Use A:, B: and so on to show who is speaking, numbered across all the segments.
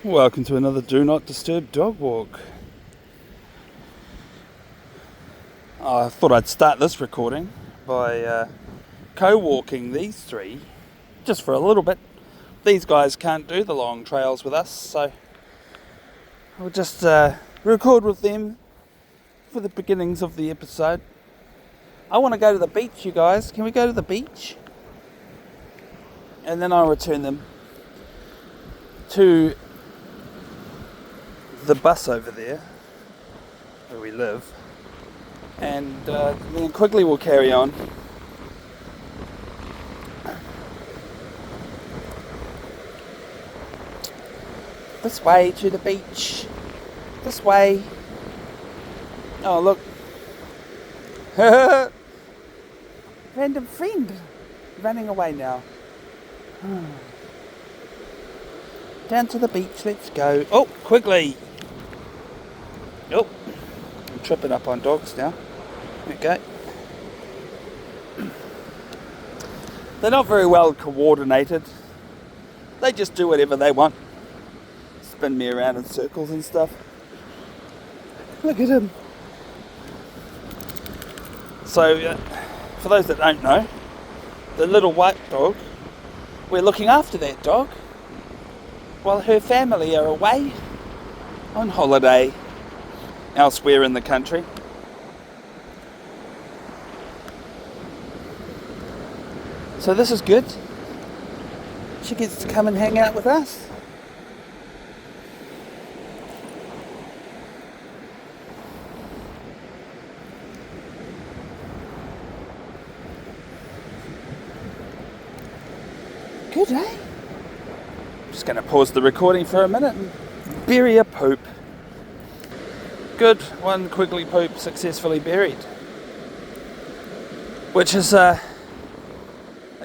A: Welcome to another Do Not Disturb dog walk. I thought I'd start this recording by co-walking these three just for a little bit. These guys can't do the long trails with us, so I'll just record with them for the beginnings of the episode. I want to go to the beach, you guys. Can we go to the beach? And then I'll return them to the bus over there where we live, and me and Quigley will carry on. This way to the beach. This way. Oh, look. Random friend running away now. Down to the beach, let's go. Oh, Quigley. Oh, I'm tripping up on dogs now. Okay. They're not very well coordinated. They just do whatever they want. Spin me around in circles and stuff. Look at him. So, for those that don't know, the little white dog, we're looking after that dog while her family are away on holiday elsewhere in the country. So this is good. She gets to come and hang out with us. Good, eh? I'm just going to pause the recording for a minute and bury a poop. Good, one Quigley poop successfully buried. Which is a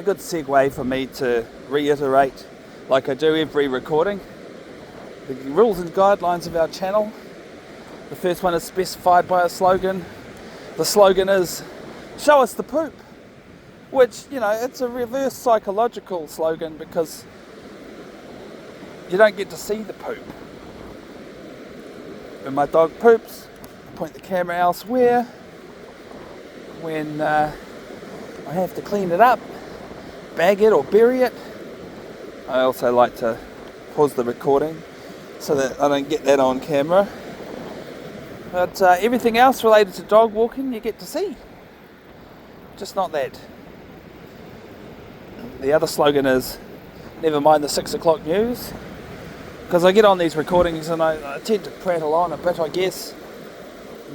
A: good segue for me to reiterate, like I do every recording, the rules and guidelines of our channel. The first one is specified by a slogan. The slogan is, show us the poop. Which, it's a reverse psychological slogan because you don't get to see the poop. When my dog poops, I point the camera elsewhere. When I have to clean it up, bag it or bury it, I also like to pause the recording so that I don't get that on camera. But everything else related to dog walking you get to see. Just not that. The other slogan is, never mind the 6 o'clock news. Because I get on these recordings and I tend to prattle on a bit, I guess.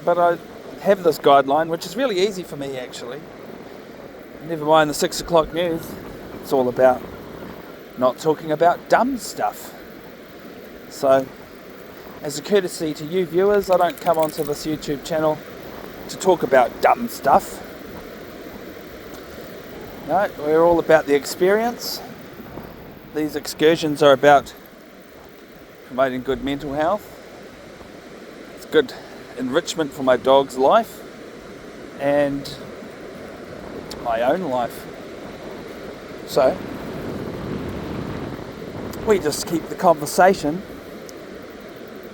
A: But I have this guideline, which is really easy for me actually. Never mind the 6 o'clock news. It's all about not talking about dumb stuff. So, as a courtesy to you viewers, I don't come onto this YouTube channel to talk about dumb stuff. No, we're all about the experience. These excursions are about promoting good mental health. It's good enrichment for my dog's life and my own life. So, we just keep the conversation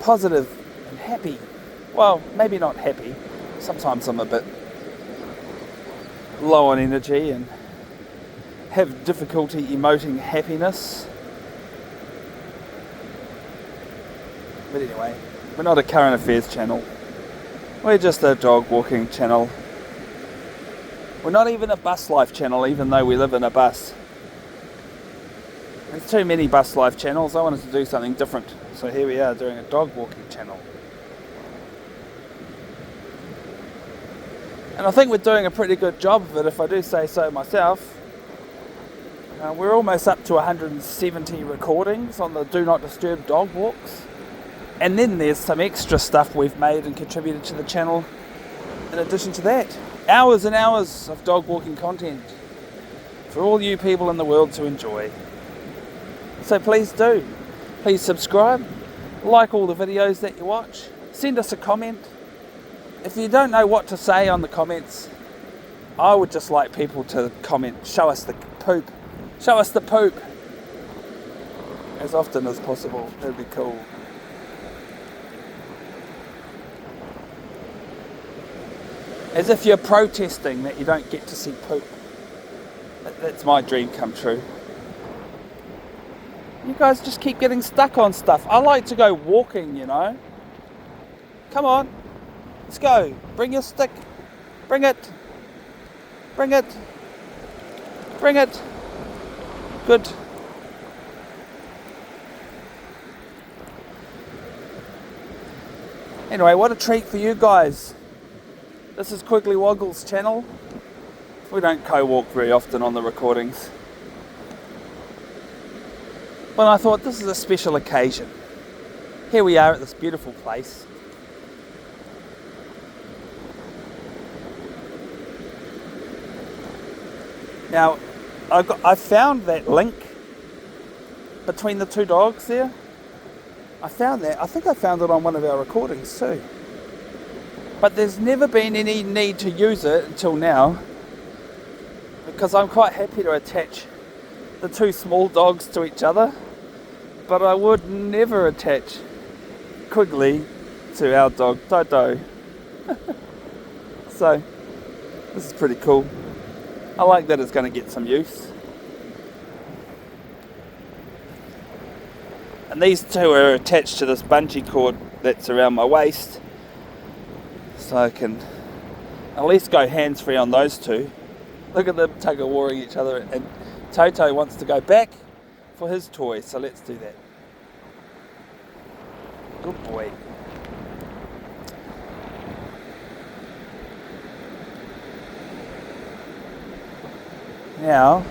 A: positive and happy. Well, maybe not happy. Sometimes I'm a bit low on energy and have difficulty emoting happiness. But anyway, we're not a current affairs channel. We're just a dog walking channel. We're not even a bus life channel, even though we live in a bus. There's too many bus life channels. I wanted to do something different. So here we are doing a dog walking channel. And I think we're doing a pretty good job of it, if I do say so myself. We're almost up to 170 recordings on the Do Not Disturb dog walks. And then there's some extra stuff we've made and contributed to the channel in addition to that. Hours and hours of dog walking content for all you people in the world to enjoy. So please do. Please subscribe, like all the videos that you watch, send us a comment. If you don't know what to say on the comments, I would just like people to comment, show us the poop. Show us the poop. as often as possible. That'd be cool. As if you're protesting that you don't get to see poop. That's my dream come true. You guys just keep getting stuck on stuff. I like to go walking, you know. Come on. Let's go. Bring your stick. Bring it. Bring it. Bring it. Good. Anyway, what a treat for you guys. This is Quigley Woggle's channel. We don't co-walk very often on the recordings. But I thought this is a special occasion. Here we are at this beautiful place. Now, I found that link between the two dogs there. I found that. I think I found it on one of our recordings too. But there's never been any need to use it until now, because I'm quite happy to attach the two small dogs to each other, but I would never attach Quigley to our dog Toto. So this is pretty cool. I like that it's going to get some use. And these two are attached to this bungee cord that's around my waist, so I can at least go hands-free on those two. Look at them tug-of-warring each other, and Toto wants to go back for his toy, so let's do that. Good boy. Now,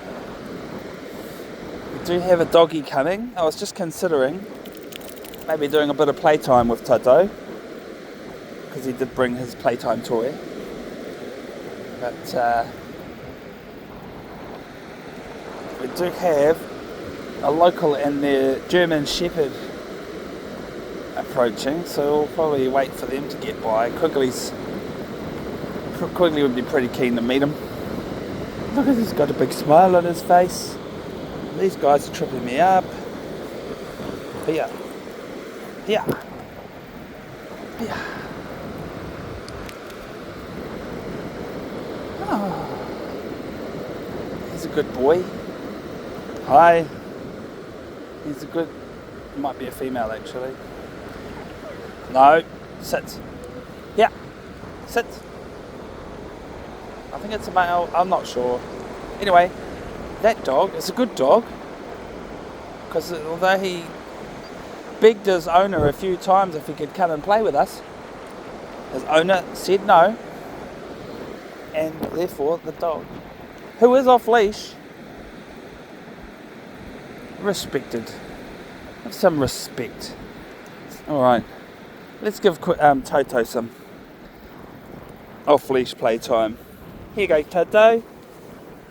A: we do have a doggy coming. I was just considering maybe doing a bit of playtime with Toto, because he did bring his playtime toy. But we do have a local and their German Shepherd approaching, so we'll probably wait for them to get by. Quigley would be pretty keen to meet him. Look at, he's got a big smile on his face. These guys are tripping me up. Here. Here. Here. Oh. He's a good boy. Hi. He's a good... Might be a female actually. No. Sit. Yeah. Sit. I think it's a male. I'm not sure. Anyway, that dog is a good dog. Because although he begged his owner a few times if he could come and play with us, his owner said no. And therefore the dog, who is off leash, respected. Have some respect. Alright, let's give Toto some off leash playtime. Here you go, Toto.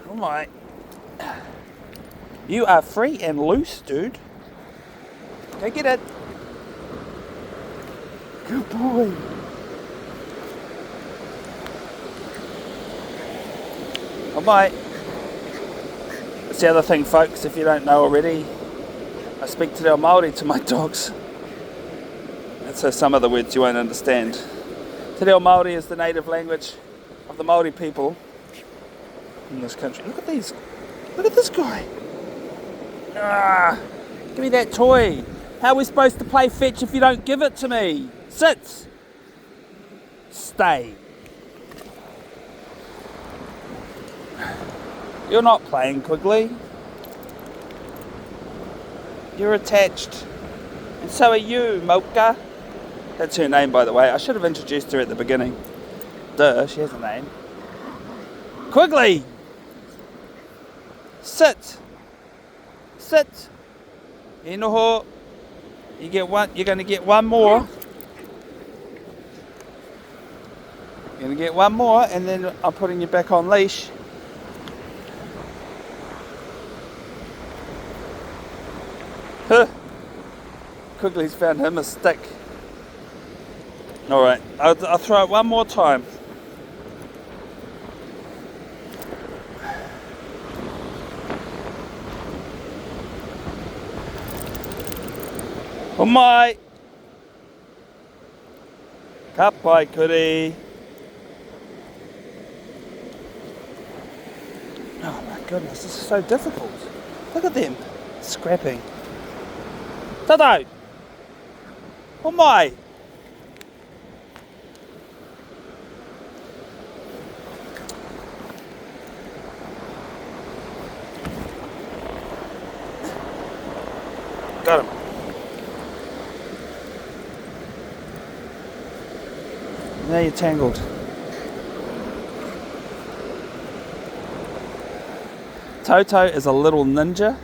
A: Alright. You are free and loose, dude. Go get it. Good boy. Alright. That's the other thing, folks, if you don't know already, I speak Te Reo Māori to my dogs. And so some of the words you won't understand. Te Reo Māori is the native language of the Māori people in this country. Look at these. Look at this guy. Ah, give me that toy. How are we supposed to play fetch if you don't give it to me? Sit. Stay. You're not playing, Quigley. You're attached. And so are you, Mocha. That's her name, by the way. I should have introduced her at the beginning. Duh, she has a name. Quigley! Sit! Sit! Inoho. You get one. You're going to get one more. You're going to get one more, and then I'm putting you back on leash. Huh. Quigley's found him a stick. Alright, I'll throw it one more time. Oh my! Kapai kuri. Oh my goodness, this is so difficult. Look at them, scrapping. Tato! Oh my! Got him. Now you're tangled. Toto is a little ninja.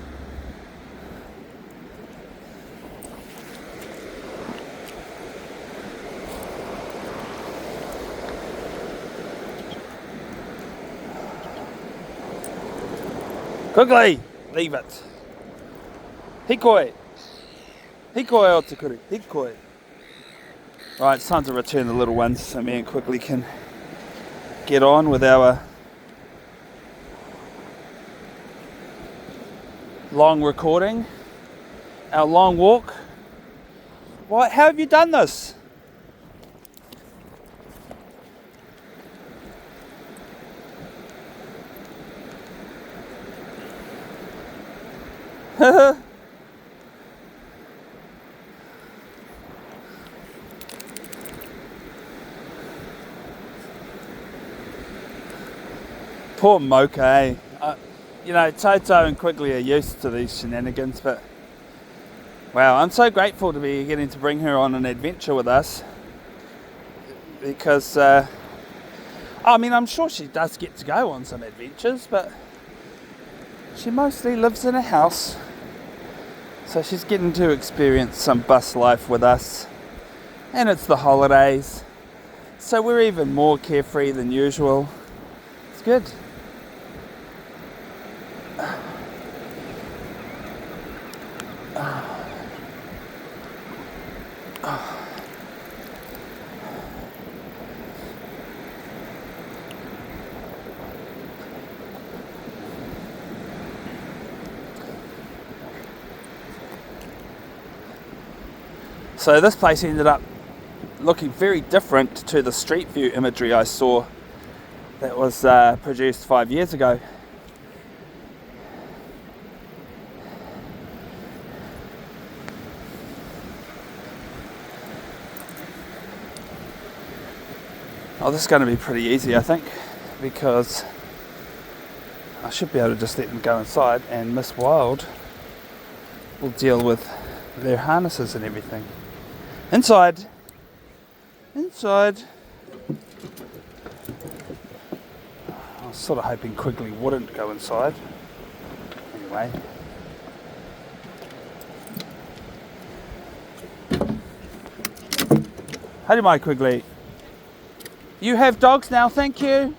A: Quigley, leave it. Hikoi. Hikoi otakuri. Hikoi. Right, it's time to return the little ones so me and Quigley can get on with our long recording, our long walk. What? How have you done this? Poor Mocha, eh? You know, Toto and Quigley are used to these shenanigans, but wow, I'm so grateful to be getting to bring her on an adventure with us because, I mean, I'm sure she does get to go on some adventures, but she mostly lives in a house, so she's getting to experience some bus life with us, and it's the holidays, so we're even more carefree than usual. It's good. So this place ended up looking very different to the street view imagery I saw that was produced 5 years ago. Oh, this is going to be pretty easy, I think, because I should be able to just let them go inside and Miss Wild will deal with their harnesses and everything. Inside! Inside! I was sort of hoping Quigley wouldn't go inside. Anyway. How do my Quigley? You have dogs now, thank you.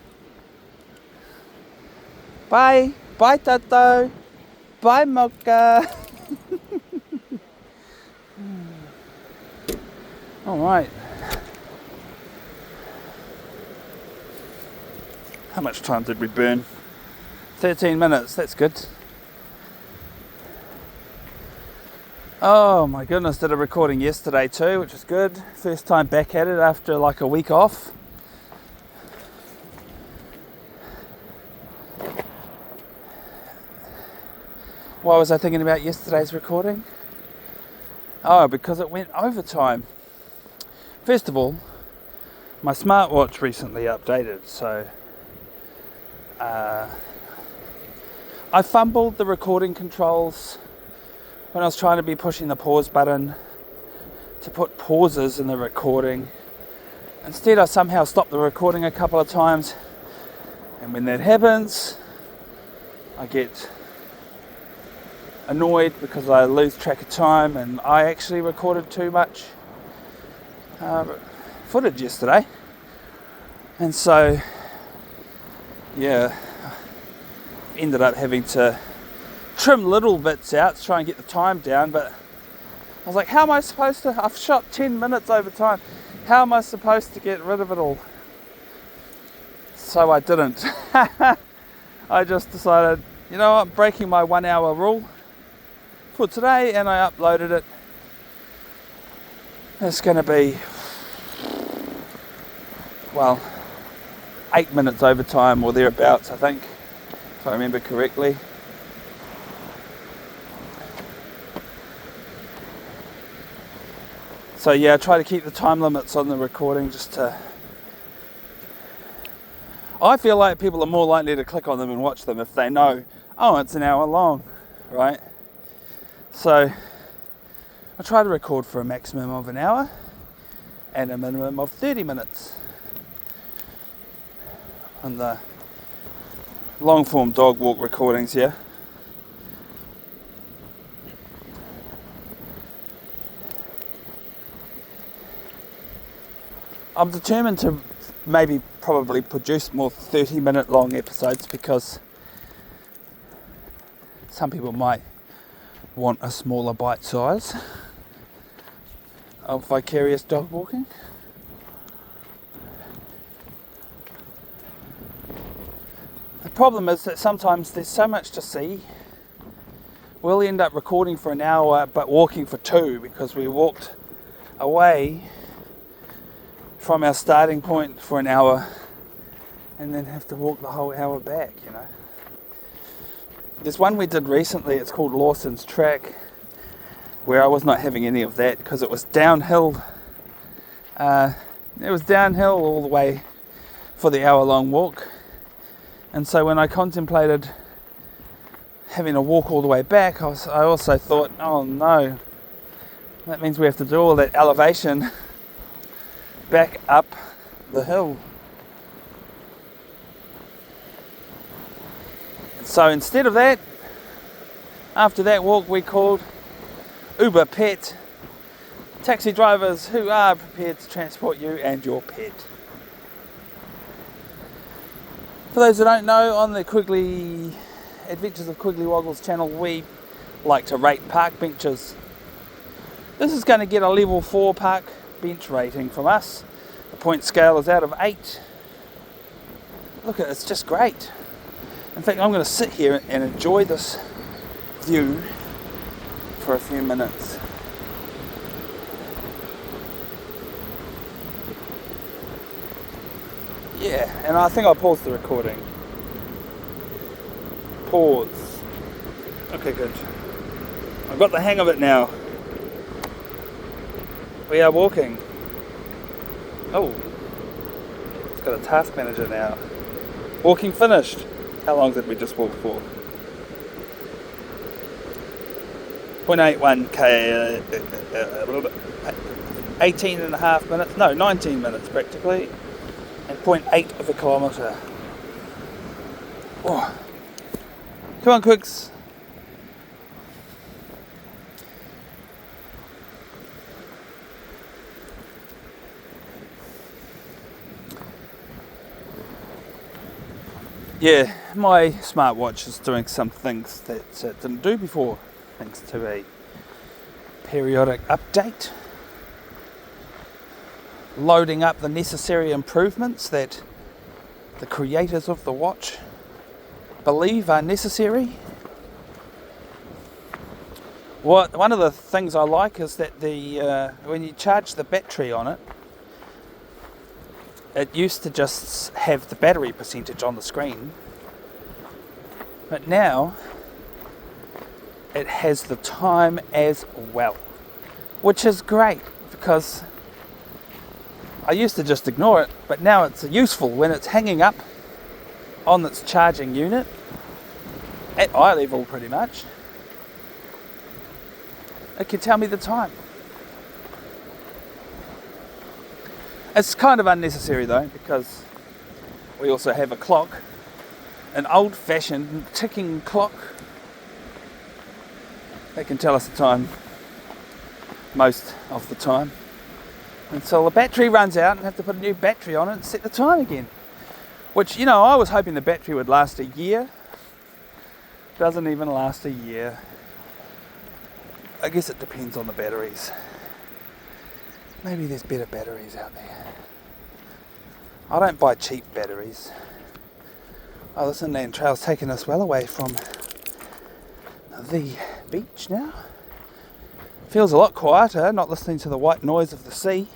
A: Bye. Bye, Tato. Bye, Mocha. All right. How much time did we burn? 13 minutes, that's good. Oh my goodness, did a recording yesterday too, which is good. First time back at it after like a week off. Why was I thinking about yesterday's recording? Oh, because it went overtime. First of all, my smartwatch recently updated, so I fumbled the recording controls when I was trying to be pushing the pause button to put pauses in the recording. Instead, I somehow stopped the recording a couple of times, and when that happens, I get annoyed because I lose track of time, and I actually recorded too much footage yesterday, and so yeah, ended up having to trim little bits out to try and get the time down. But I was like, how am I supposed to, I've shot 10 minutes over time, how am I supposed to get rid of it all? So I didn't. I just decided, you know what, I'm breaking my 1 hour rule for today, and I uploaded it It's going to be, well, 8 minutes overtime or thereabouts, I think, if I remember correctly. So yeah, I try to keep the time limits on the recording just to... I feel like people are more likely to click on them and watch them if they know, oh, it's an hour long, right? So I try to record for a maximum of an hour and a minimum of 30 minutes on the long form dog walk recordings here. I'm determined to probably produce more 30-minute long episodes because some people might want a smaller bite size of vicarious dog walking. The problem is that sometimes there's so much to see. We'll end up recording for an hour but walking for 2 because we walked away from our starting point for an hour and then have to walk the whole hour back, you know. There's one we did recently, it's called Lawson's Track, where I was not having any of that because it was downhill. It was downhill all the way for the hour-long walk. And so when I contemplated having a walk all the way back, I also thought, oh no, that means we have to do all that elevation back up the hill. So instead of that, after that walk we called Uber Pet, taxi drivers who are prepared to transport you and your pet. For those who don't know, on the Quigley Adventures of Quigley Woggles channel, we like to rate park benches. This is going to get a level 4 park bench rating from us. The point scale is out of 8. Look at it, it's just great. In fact, I'm going to sit here and enjoy this view for a few minutes. Yeah, and I think I'll pause the recording. Pause. Okay, good. I've got the hang of it now. We are walking. Oh, it's got a task manager now. Walking finished. How long did we just walk for? 0.81k, 18 and a half minutes, no, 19 minutes practically, and 0.8 of a kilometre. Oh. Come on, Quicks. Yeah, my smartwatch is doing some things that it didn't do before, thanks to a periodic update. Loading up the necessary improvements that the creators of the watch believe are necessary. One of the things I like is that when you charge the battery on it, it used to just have the battery percentage on the screen, but now it has the time as well, which is great because I used to just ignore it, but now it's useful when it's hanging up on its charging unit at eye level pretty much. It can tell me the time. It's kind of unnecessary though, because we also have a clock, an old-fashioned ticking clock that can tell us the time most of the time until the battery runs out and have to put a new battery on it and set the time again. Which, you know, I was hoping the battery would last a year. Doesn't even last a year. I guess it depends on the batteries. Maybe there's better batteries out there. I don't buy cheap batteries. Oh, this inland trail's taking us well away from the beach now. Feels a lot quieter, not listening to the white noise of the sea.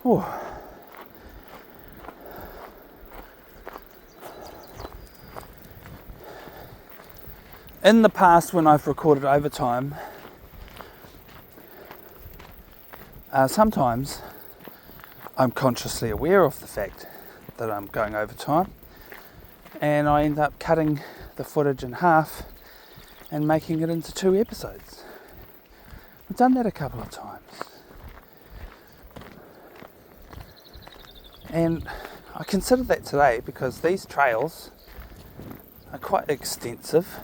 A: Ooh. In the past, when I've recorded overtime, sometimes I'm consciously aware of the fact that I'm going overtime, and I end up cutting the footage in half and making it into 2 episodes. I've done that a couple of times. And I consider that today because these trails are quite extensive.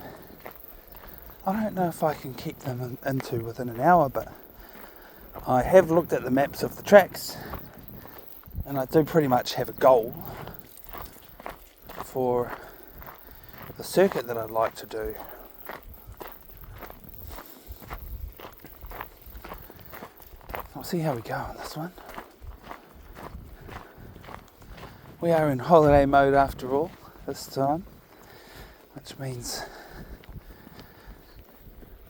A: I don't know if I can keep them into within an hour, but I have looked at the maps of the tracks, and I do pretty much have a goal for the circuit that I'd like to do. I'll see how we go on this one. We are in holiday mode after all this time, which means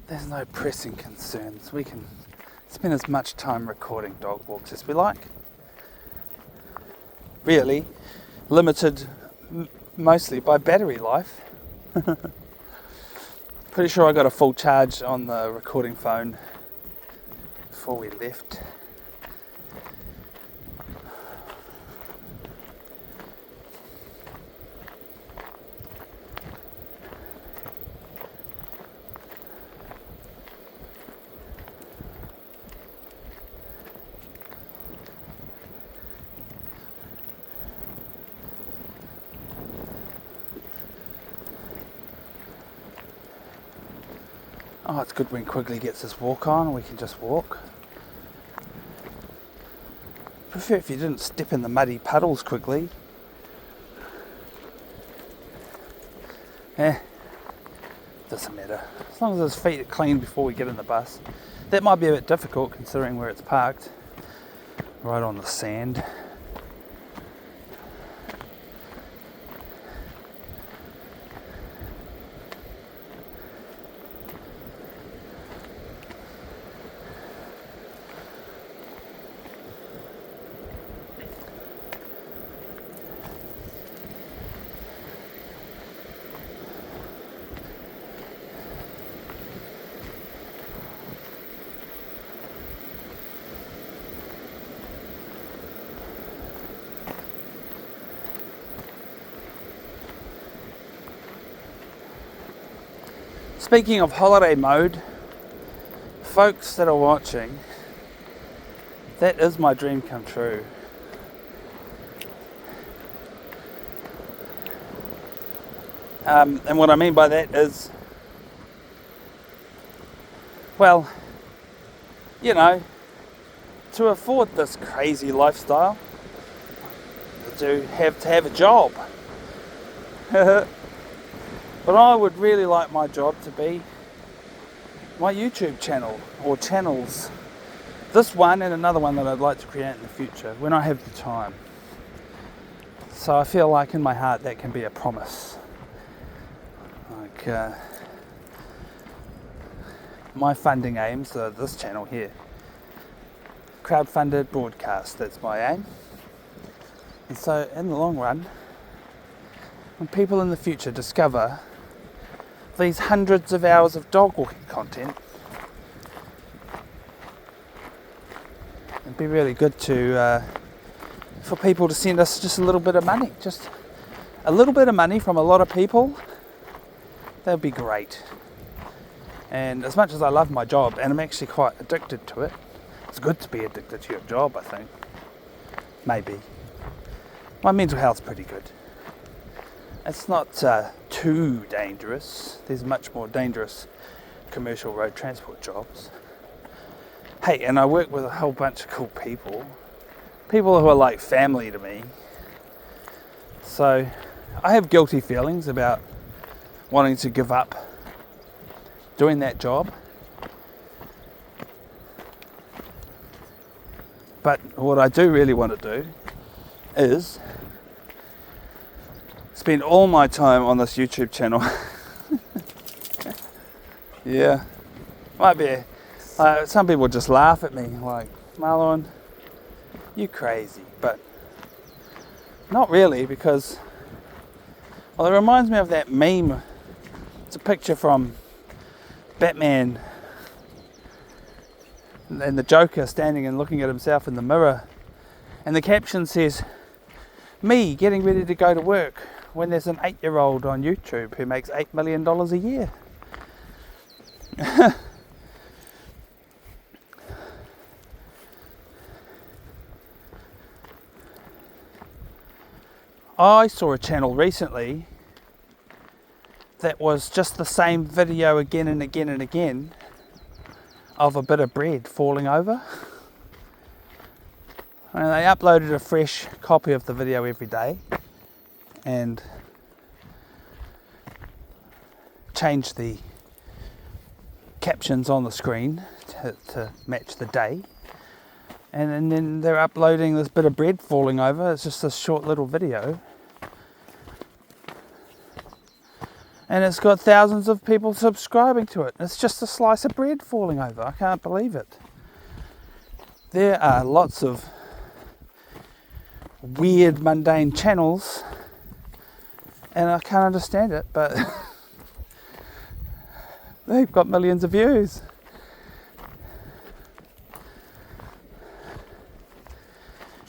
A: there's no pressing concerns. We can spend as much time recording dog walks as we like. Really limited mostly by battery life. Pretty sure I got a full charge on the recording phone before we left. Oh, it's good when Quigley gets his walk on and we can just walk. Prefer if you didn't step in the muddy puddles, Quigley. Doesn't matter. As long as his feet are clean before we get in the bus. That might be a bit difficult considering where it's parked. Right on the sand. Speaking of holiday mode, folks that are watching, that is my dream come true. And what I mean by that is, well, you know, to afford this crazy lifestyle, you do have to have a job. But I would really like my job to be my YouTube channel or channels. This one and another one that I'd like to create in the future when I have the time. So I feel like in my heart that can be a promise. Like my funding aims are this channel here. Crowdfunded broadcast, that's my aim. And so in the long run, when people in the future discover these hundreds of hours of dog walking content, it'd be really good to for people to send us just a little bit of money, just a little bit of money from a lot of people. That would be great. And as much as I love my job, and I'm actually quite addicted to it, it's good to be addicted to your job, I think. Maybe. My mental health's pretty good. It's not too dangerous. There's much more dangerous commercial road transport jobs. Hey, and I work with a whole bunch of cool people. People who are like family to me. So I have guilty feelings about wanting to give up doing that job. But what I do really want to do is spend all my time on this YouTube channel Yeah. Might be. Some people just laugh at me, like, Marlon, you crazy. But not really, because, well, it reminds me of that meme. It's a picture from Batman and the Joker standing and looking at himself in the mirror. And the caption says, me getting ready to go to work when there's an 8-year-old on YouTube who makes $8 million a year. I saw a channel recently that was just the same video again and again and again of a bit of bread falling over. And they uploaded a fresh copy of the video every day and changed the captions on the screen to match the day. And then they're uploading this bit of bread falling over. It's just a short little video. And it's got thousands of people subscribing to it. It's just a slice of bread falling over. I can't believe it. There are lots of weird, mundane channels, and I can't understand it, but they've got millions of views.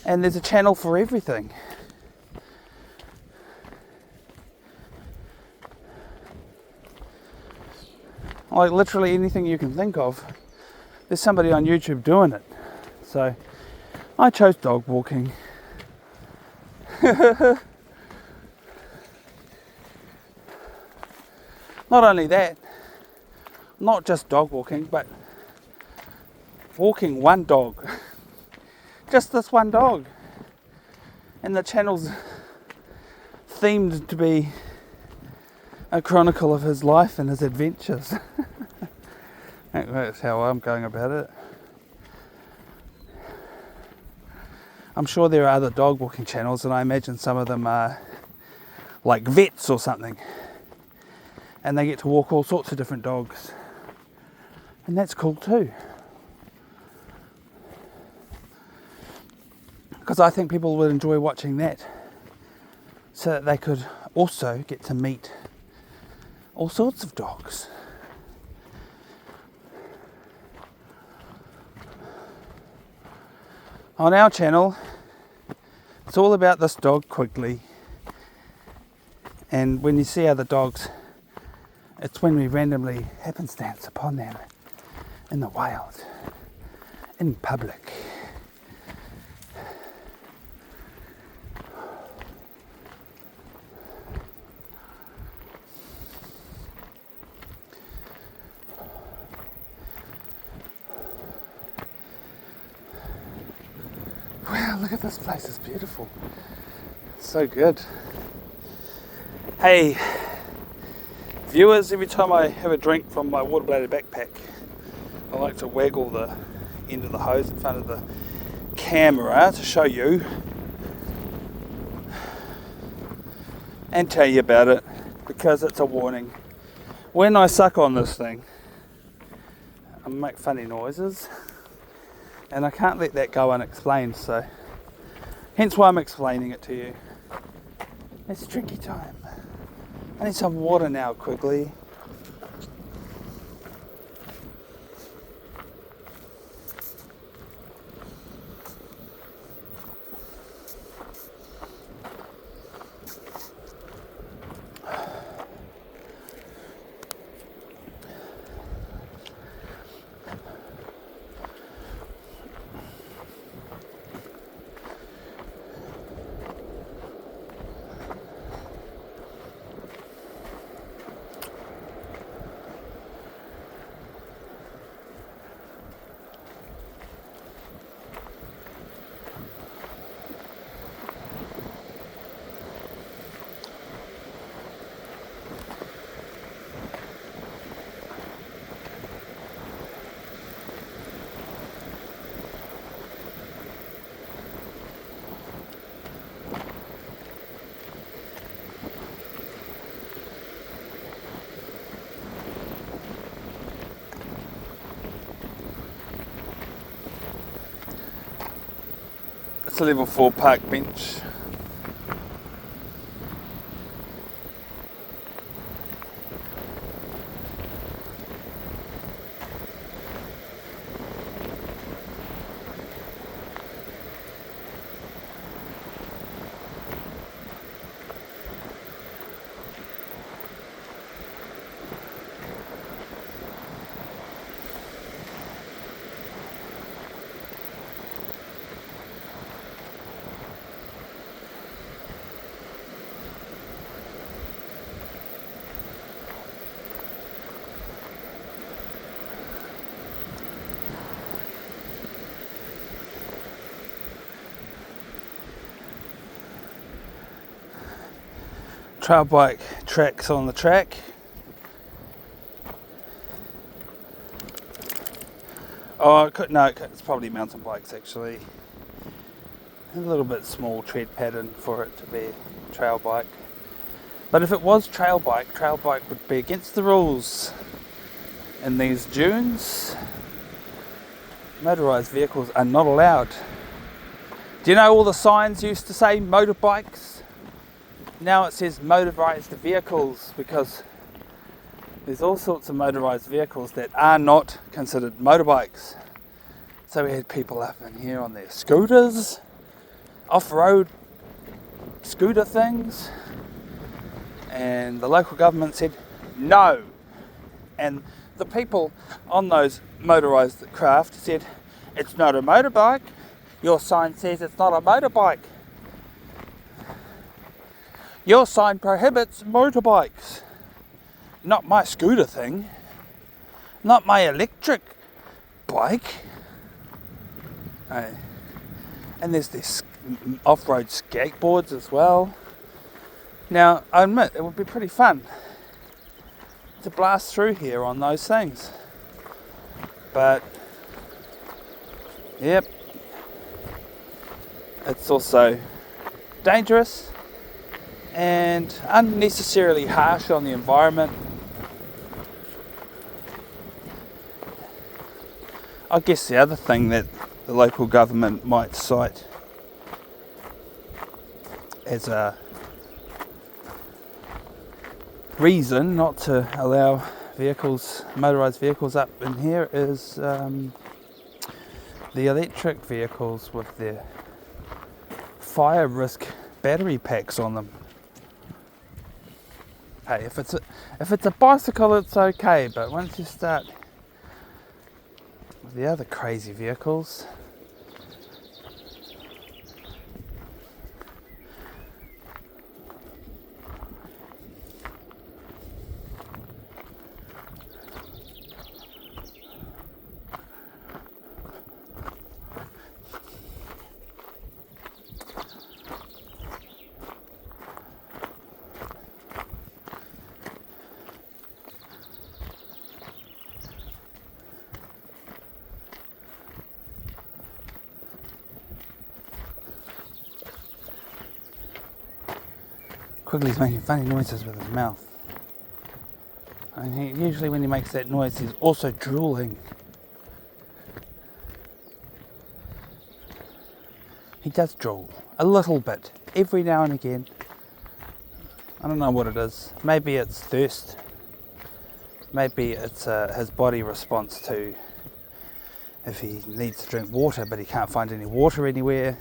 A: And there's a channel for everything. Like literally anything you can think of, there's somebody on YouTube doing it. So I chose dog walking. Not only that, not just dog walking, but walking one dog. Just this one dog. And the channel's themed to be a chronicle of his life and his adventures. That's how I'm going about it. I'm sure there are other dog walking channels, and I imagine some of them are like vets or something, and they get to walk all sorts of different dogs, and that's cool too, because I think people would enjoy watching that, so that they could also get to meet all sorts of dogs. On our channel, it's all about this dog, Quigley. And when you see other dogs, it's when we randomly happenstance upon them in the wild, in public. Wow, look at this place, it's beautiful. It's so good. Hey, viewers, every time I have a drink from my water bladed backpack, I like to waggle the end of the hose in front of the camera to show you and tell you about it, because it's a warning. When I suck on this thing, I make funny noises. And I can't let that go unexplained, so hence why I'm explaining it to you. It's drinky time. I need some water now, Quigley. It's a level 4 park bench. Trail bike tracks on the track. Oh, no, it's probably mountain bikes actually. A little bit small tread pattern for it to be a trail bike. But if it was trail bike would be against the rules. In these dunes, motorised vehicles are not allowed. Do you know all the signs used to say motorbikes? Now it says motorised vehicles because there's all sorts of motorised vehicles that are not considered motorbikes. So we had people up in here on their scooters, off-road scooter things, and the local government said no. And the people on those motorised craft said, it's not a motorbike. Your sign says it's not a motorbike. Your sign prohibits motorbikes. Not my scooter thing. Not my electric bike. And there's this off-road skateboards as well. Now, I admit, it would be pretty fun to blast through here on those things. But, yep, it's also dangerous and unnecessarily harsh on the environment. I guess the other thing that the local government might cite as a reason not to allow motorised vehicles up in here is the electric vehicles with their fire risk battery packs on them. Hey, if it's a bicycle, it's okay, but once you start with the other crazy vehicles, Quigley's making funny noises with his mouth. And usually when he makes that noise, he's also drooling. He does drool. A little bit. Every now and again. I don't know what it is. Maybe it's thirst. Maybe it's his body response to if he needs to drink water, but he can't find any water anywhere.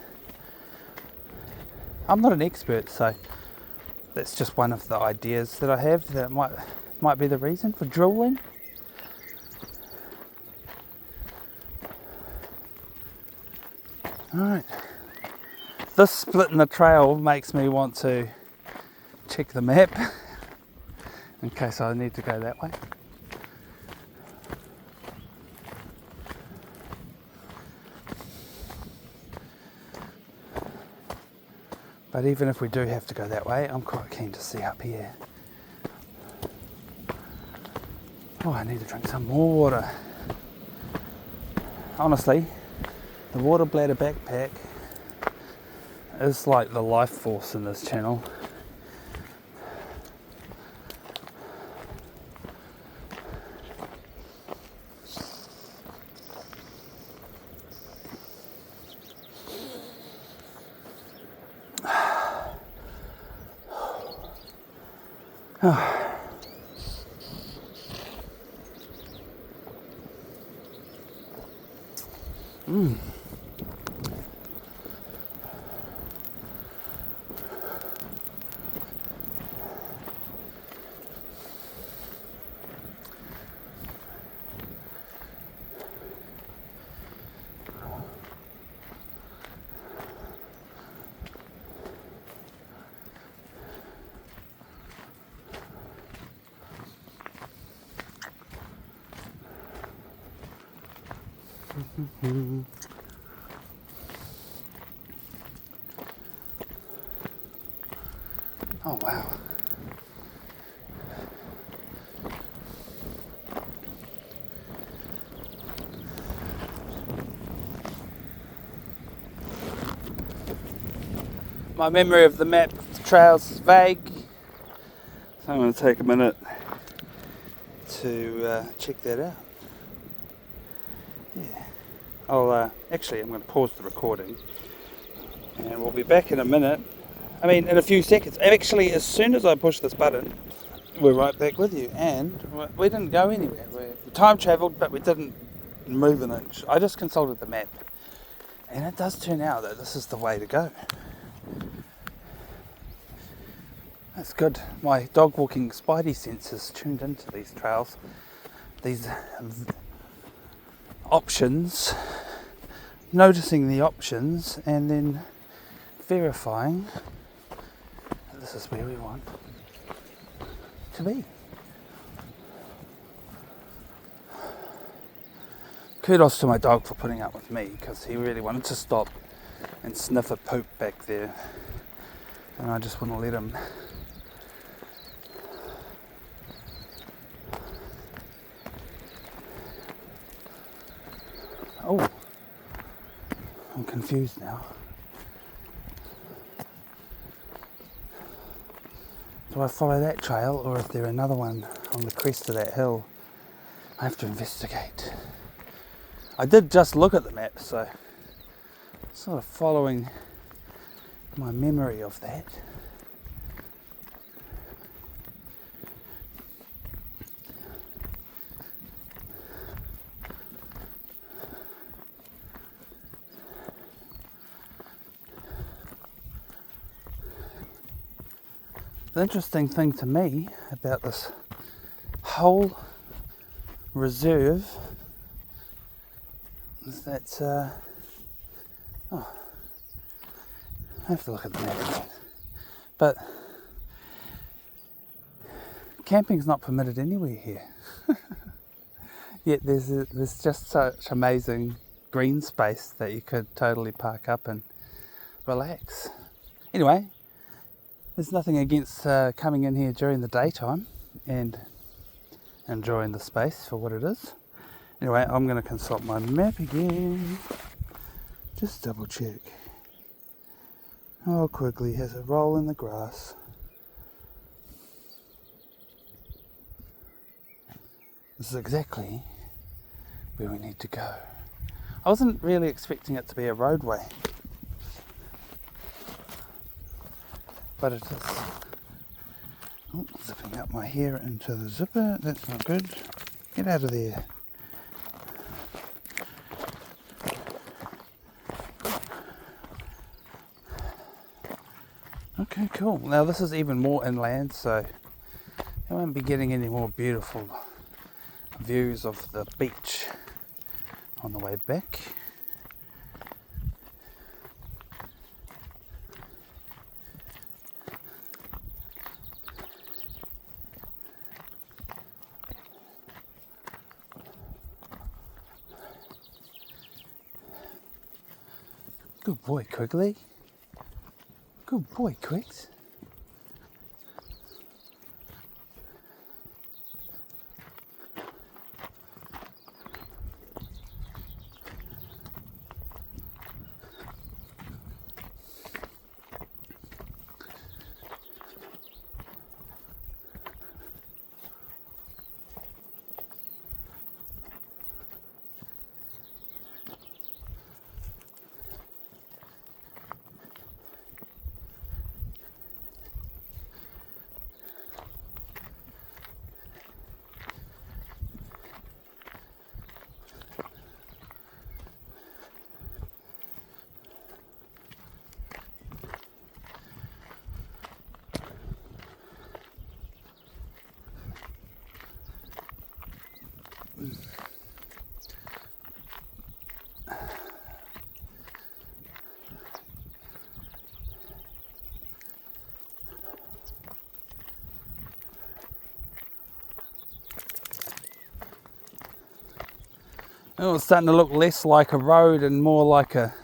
A: I'm not an expert, so that's just one of the ideas that I have that might be the reason for drooling. Alright. This split in the trail makes me want to check the map in case I need to go that way. But even if we do have to go that way, I'm quite keen to see up here. Oh, I need to drink some more water. Honestly, the water bladder backpack is like the life force in this channel. Oh wow. My memory of the map trails is vague, so I'm going to take a minute to check that out. Yeah. Actually, I'm going to pause the recording, and we'll be back in a minute. I mean, in a few seconds. Actually, as soon as I push this button, we're right back with you. And we didn't go anywhere. We time travelled, but we didn't move an inch. I just consulted the map, and it does turn out that this is the way to go. That's good. My dog walking spidey senses tuned into these trails, these options, noticing the options, and then verifying that this is where we want to be. Kudos to my dog for putting up with me, because he really wanted to stop and sniff a poop back there, and I just wouldn't let him. Oh, I'm confused now. Do I follow that trail, or is there another one on the crest of that hill? I have to investigate. I did just look at the map, so sort of following my memory of that. The interesting thing to me about this whole reserve is that, I have to look at the map again, but camping's not permitted anywhere here. Yet there's just such amazing green space that you could totally park up and relax. Anyway, there's nothing against coming in here during the daytime and enjoying the space for what it is. Anyway, I'm going to consult my map again. Just double check. Oh, Quigley has a roll in the grass. This is exactly where we need to go. I wasn't really expecting it to be a roadway, but it is. Oh, zipping up my hair into the zipper. That's not good. Get out of there. Okay, cool. Now this is even more inland, so I won't be getting any more beautiful views of the beach on the way back. Good boy, Quigley. Good boy, Quicks. Oh, it's starting to look less like a road and more like a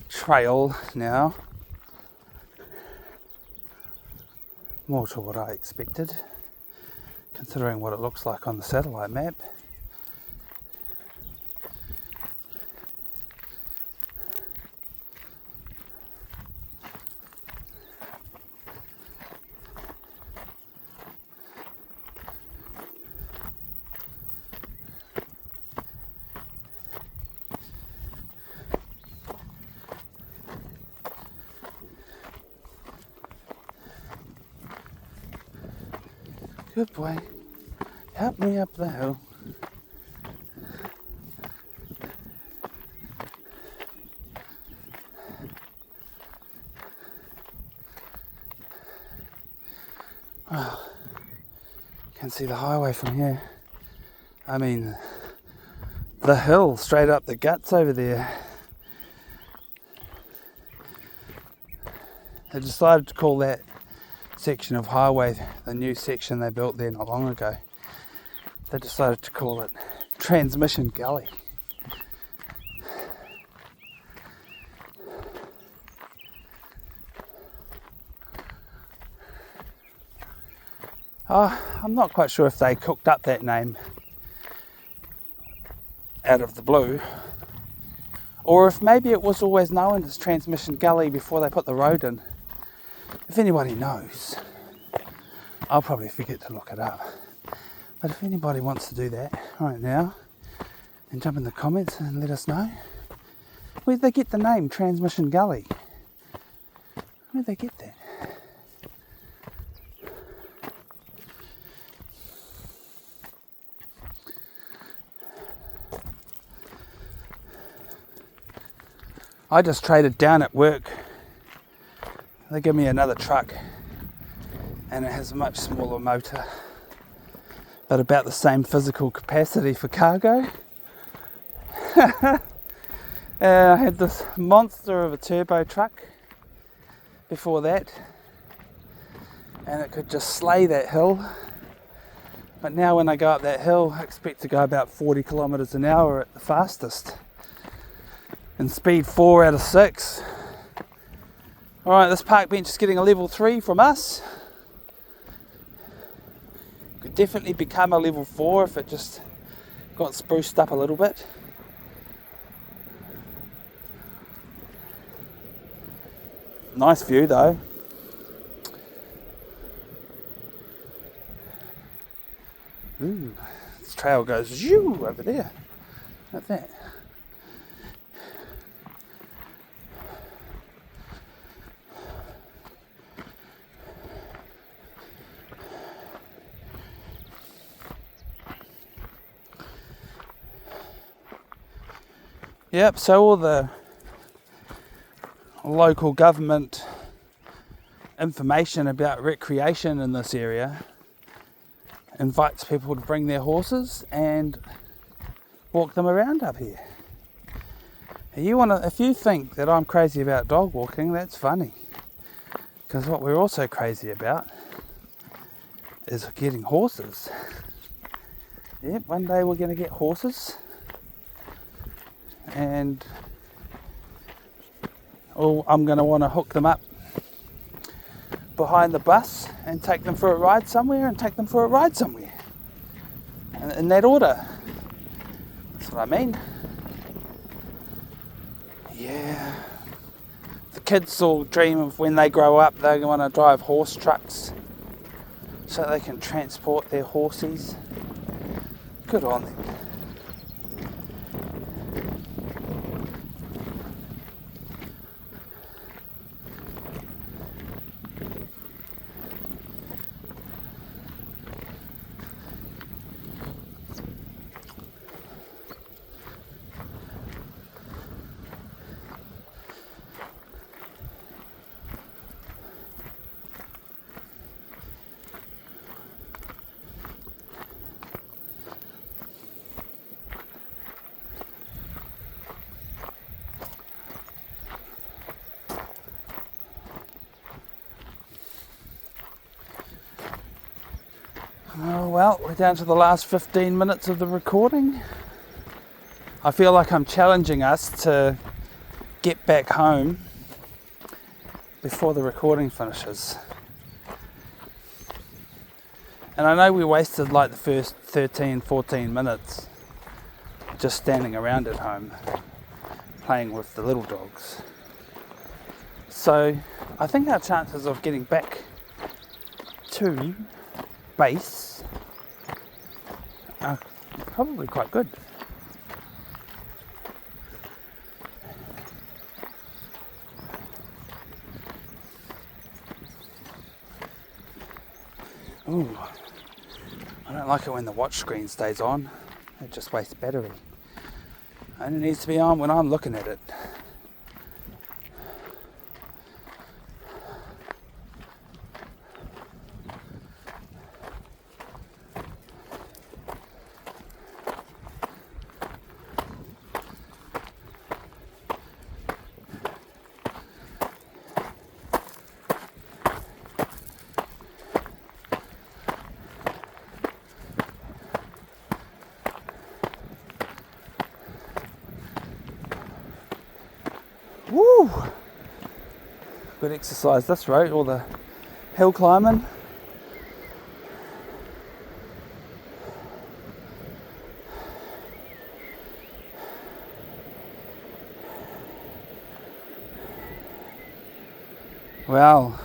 A: trail now. More to what I expected, considering what it looks like on the satellite map. Good boy. Help me up the hill. Oh, can see the highway from here. I mean, the hill straight up the guts over there. They decided to call that section of highway, the new section they built there not long ago, they decided to call it Transmission Gully. I'm not quite sure if they cooked up that name out of the blue, or if maybe it was always known as Transmission Gully before they put the road in. If anybody knows, I'll probably forget to look it up. But if anybody wants to do that right now, and jump in the comments and let us know, where'd they get the name Transmission Gully? Where'd they get that? I just traded down at work. They give me another truck and it has a much smaller motor but about the same physical capacity for cargo. And I had this monster of a turbo truck before that and it could just slay that hill, but now when I go up that hill I expect to go about 40 kilometers an hour at the fastest and speed 4 out of 6. Alright, this park bench is getting a level 3 from us. Could definitely become a level 4 if it just got spruced up a little bit. Nice view though. Ooh, this trail goes zoom over there. Like that. Yep, so all the local government information about recreation in this area invites people to bring their horses and walk them around up here. If you think that I'm crazy about dog walking, that's funny. Because what we're also crazy about is getting horses. Yep, one day we're going to get horses. And I'm going to want to hook them up behind the bus and take them for a ride somewhere and take them for a ride somewhere. And in that order. That's what I mean. Yeah. The kids all dream of when they grow up they want to drive horse trucks so they can transport their horsies. Good on them. Oh well, we're down to the last 15 minutes of the recording. I feel like I'm challenging us to get back home before the recording finishes. And I know we wasted like the first 13, 14 minutes just standing around at home playing with the little dogs. So I think our chances of getting back to base are probably quite good. Ooh, I don't like it when the watch screen stays on. It just wastes battery. It only needs to be on when I'm looking at it. Woo! Good exercise this road, all the hill climbing. Well,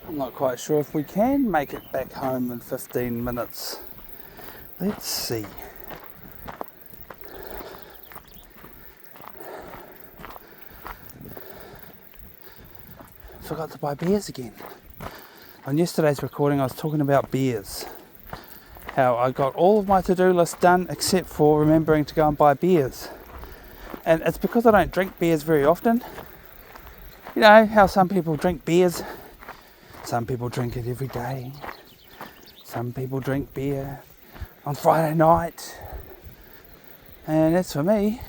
A: I'm not quite sure if we can make it back home in 15 minutes. Let's see. Forgot to buy beers again. On yesterday's recording I was talking about beers. How I got all of my to-do list done except for remembering to go and buy beers. And it's because I don't drink beers very often. You know how some people drink beers? Some people drink it every day. Some people drink beer on Friday night. And as for me,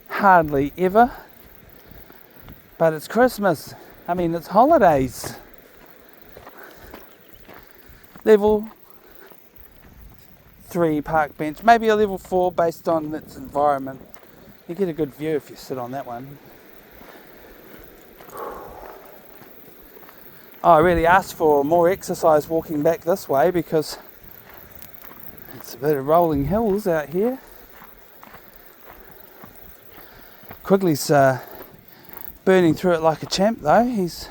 A: hardly ever. But it's Christmas. I mean, it's holidays. Level 3 park bench. Maybe a level 4 based on its environment. You get a good view if you sit on that one. I really asked for more exercise walking back this way because it's a bit of rolling hills out here. Quigley's burning through it like a champ though. He's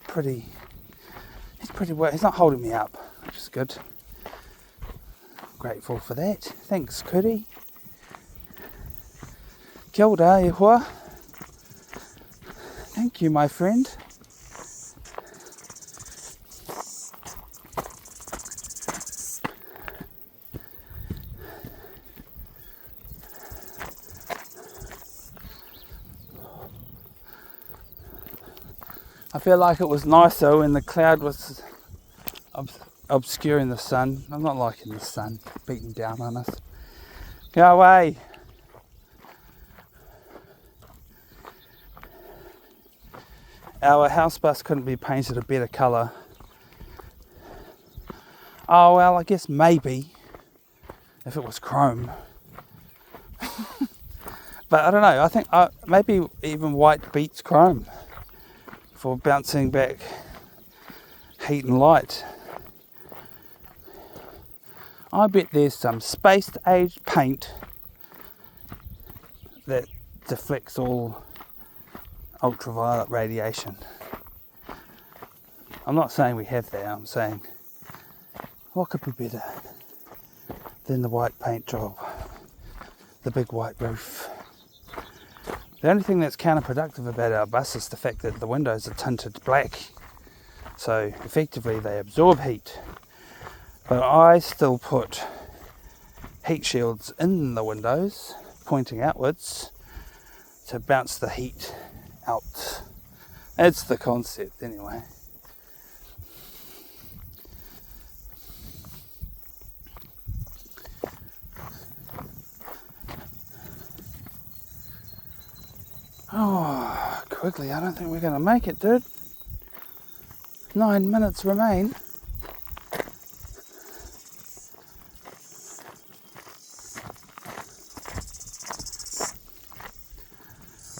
A: pretty well. He's not holding me up, which is good. Grateful for that. Thanks, Cuddy. Kia ora, e hoa. Thank you, my friend. I feel like it was nicer when the cloud was obscuring the sun. I'm not liking the sun beating down on us. Go away. Our house bus couldn't be painted a better colour. Oh well, I guess maybe if it was chrome. But I don't know, I think maybe even white beats chrome for bouncing back heat and light. I bet there's some spaced age paint that deflects all ultraviolet radiation. I'm not saying we have that, I'm saying what could be better than the white paint job, the big white roof. The only thing that's counterproductive about our bus is the fact that the windows are tinted black, so effectively they absorb heat. But I still put heat shields in the windows, pointing outwards, to bounce the heat out. That's the concept anyway. Oh, Quigley, I don't think we're going to make it, dude. 9 minutes remain.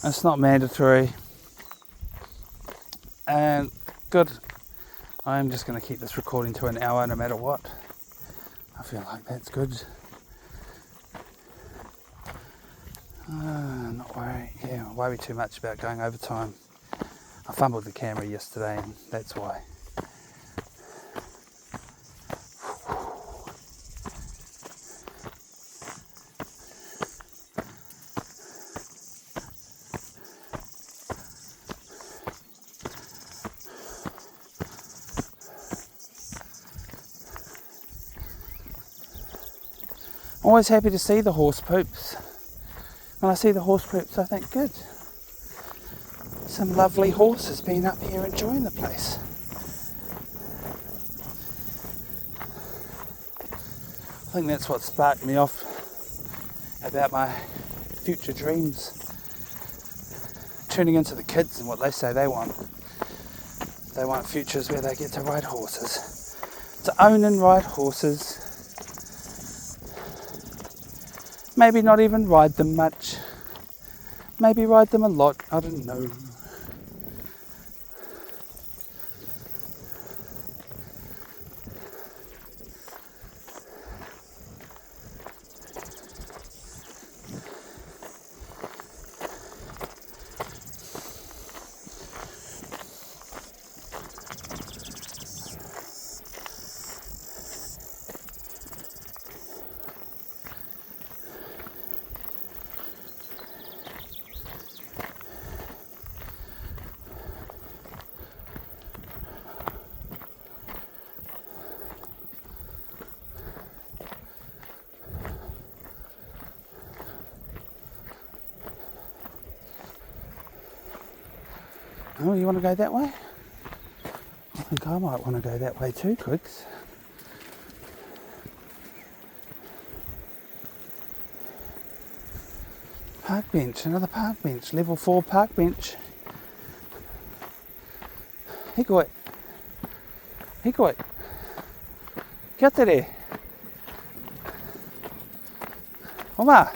A: It's not mandatory. And good. I'm just going to keep this recording to an hour no matter what. I feel like that's good. Not worry too much about going over time. I fumbled the camera yesterday and that's why. Always happy to see the horse poops. When I see the horse poops, I think, good. Some lovely horses been up here enjoying the place. I think that's what sparked me off about my future dreams. Tuning into the kids and what they say they want. They want futures where they get to ride horses. To own and ride horses. Maybe not even ride them much. Maybe ride them a lot. I don't know. Oh, you want to go that way? I think I might want to go that way too, Quigs. Park bench, another park bench, level 4 park bench. Hikoi. Hikoi. Kia te re. Oma.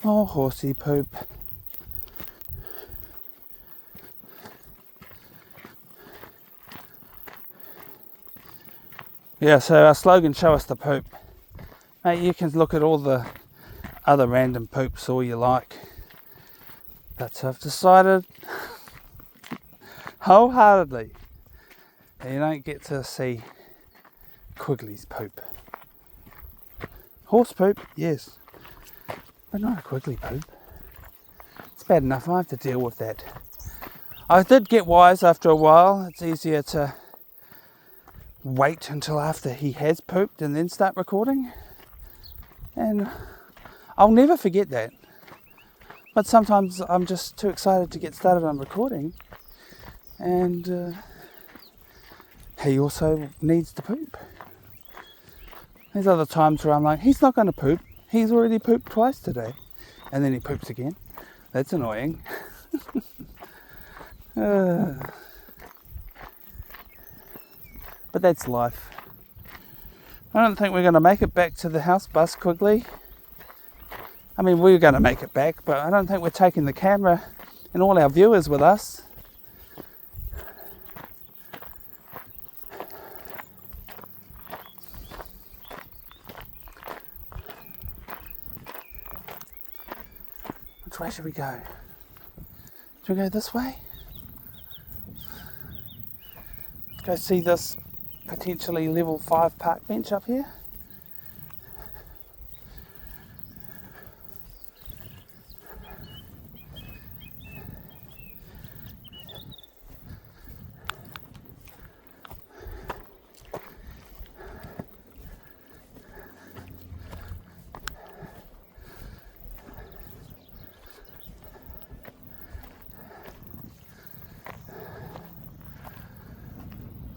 A: Oh, horsey poop. Yeah, so our slogan, show us the poop. Mate, you can look at all the other random poops all you like. But I've decided wholeheartedly that you don't get to see Quigley's poop. Horse poop, yes. But not a Quigley poop. It's bad enough I have to deal with that. I did get wise after a while. It's easier to wait until after he has pooped and then start recording. And I'll never forget that. But sometimes I'm just too excited to get started on recording. And he also needs to poop. There's other times where I'm like, he's not going to poop. He's already pooped twice today. And then he poops again. That's annoying. But that's life. I don't think we're going to make it back to the house bus quickly. I mean, we're going to make it back, but I don't think we're taking the camera and all our viewers with us. Which way should we go? Should we go this way? Let's go see this potentially level 5 park bench up here.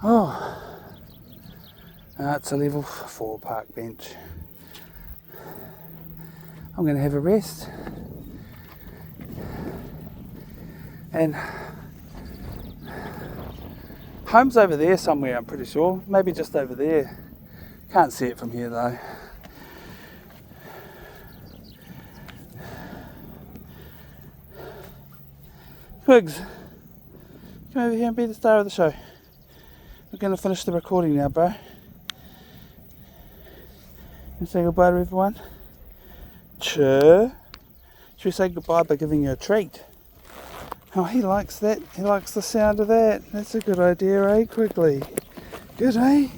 A: Oh, it's a level 4 park bench. I'm going to have a rest. And home's over there somewhere, I'm pretty sure. Maybe just over there. Can't see it from here though. Quigs, come over here and be the star of the show. We're going to finish the recording now, bro. And say goodbye to everyone. Should we say goodbye by giving you a treat? Oh, he likes that. He likes the sound of that. That's a good idea, eh, Quigley? Good, eh?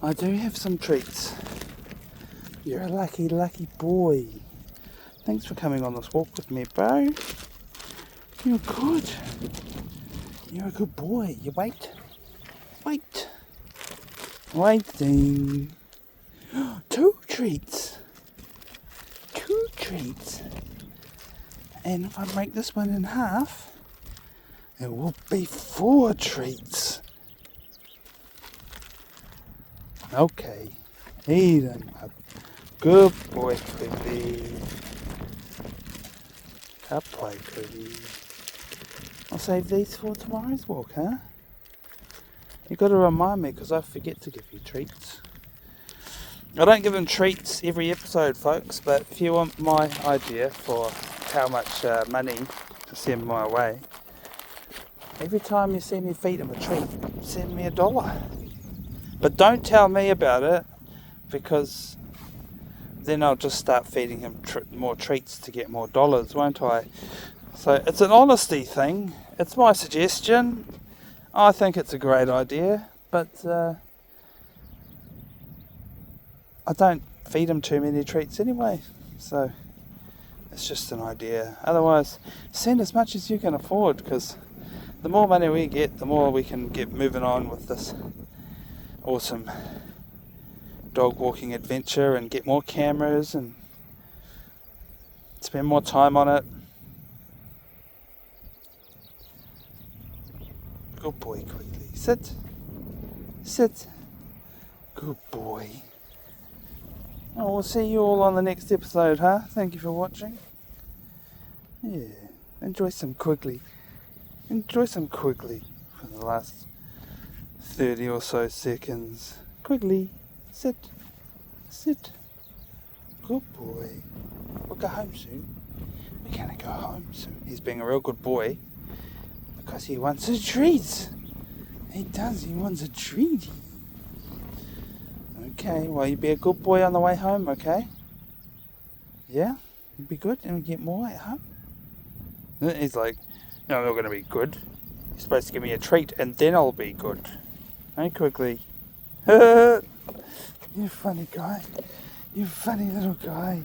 A: I do have some treats. You're a lucky, lucky boy. Thanks for coming on this walk with me, bro. You're good. You're a good boy. You wait. Waiting. 2 treats. 2 treats. And if I break this one in half, it will be 4 treats. Okay. Eat them up. Good boy, Quigley. Up play, Quigley. I'll save these for tomorrow's walk, huh? You got to remind me because I forget to give you treats. I don't give them treats every episode, folks, but if you want my idea for how much money to send my way, every time you see me feed them a treat, send me $1. But don't tell me about it, because then I'll just start feeding him more treats to get more dollars, won't I? So it's an honesty thing. It's my suggestion. I think it's a great idea, but I don't feed him too many treats anyway. So it's just an idea. Otherwise, send as much as you can afford, because the more money we get, the more we can get moving on with this awesome dog walking adventure and get more cameras and spend more time on it. Good boy, Quigley. Sit. Good boy. Oh, we'll see you all on the next episode, huh? Thank you for watching. Yeah, enjoy some Quigley. For the last 30 or so seconds. Quigley, sit. Good boy. We'll go home soon. We're gonna go home soon. He's being a real good boy because he wants a treat. He does, he wants a treat. Okay, well, you be a good boy on the way home, okay? Yeah? You be good and we get more at home? He's like, no, I'm not going to be good. You're supposed to give me a treat and then I'll be good. Hey, Quigley. You funny guy. You funny little guy.